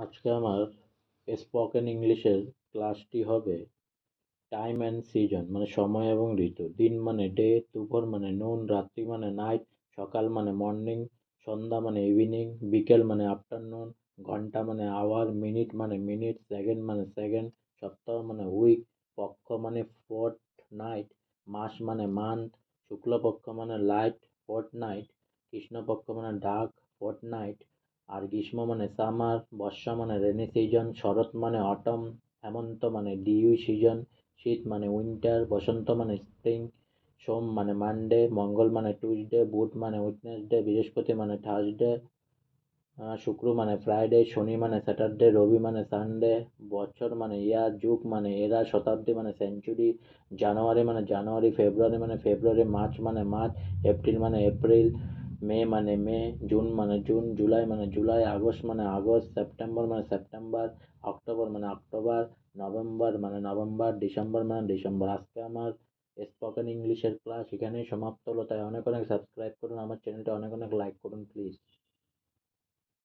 আজকে আমার স্পোকেন ইংলিশের ক্লাসটি হবে টাইম অ্যান্ড সিজন মানে সময় এবং ঋতু। দিন মানে ডে, দুপুর মানে নুন, রাত্রি মানে নাইট, সকাল মানে মর্নিং, সন্ধ্যা মানে ইভিনিং, বিকেল মানে আফটারনুন, ঘন্টা মানে আওয়ার, মিনিট মানে মিনিট, সেকেন্ড মানে সেকেন্ড, সপ্তাহ মানে উইক, পক্ষ মানে ফোর্ট নাইট, মাস মানে মান্থ, শুক্লপক্ষ মানে লাইট ফোর্ট নাইট, কৃষ্ণপক্ষ মানে ডার্ক ফোর্ট নাইট, আর গ্রীষ্ম মানে সামার, বর্ষা মানে রেনি সিজন, শরৎ মানে অটম, হেমন্ত মানে ডিউ সিজন, শীত মানে উইন্টার, বসন্ত মানে স্প্রিং, সোম মানে মানডে, মঙ্গল মানে টুইসডে, বুধ মানে উইডনেসডে, বৃহস্পতি মানে থার্সডে, শুক্র মানে ফ্রাইডে, শনি মানে স্যাটারডে, রবি মানে সানডে, বছর মানে ইয়ার, যুগ মানে এরা, শতাব্দী মানে সেঞ্চুরি, জানুয়ারি মানে জানুয়ারি, ফেব্রুয়ারি মানে ফেব্রুয়ারি, মার্চ মানে মার্চ, এপ্রিল মানে এপ্রিল, মে মানে মে, জুন মানে জুন, জুলাই মানে জুলাই, আগস্ট মানে আগস্ট, সেপ্টেম্বর মানে সেপ্টেম্বর, অক্টোবর মানে অক্টোবর, নভেম্বর মানে নভেম্বর, ডিসেম্বর মানে ডিসেম্বর। আজকে আমার স্পোকেন ইংলিশের ক্লাস এখানেই সমাপ্ত হলো। তাই অনেক অনেক সাবস্ক্রাইব করুন আমার চ্যানেলটা, অনেক অনেক লাইক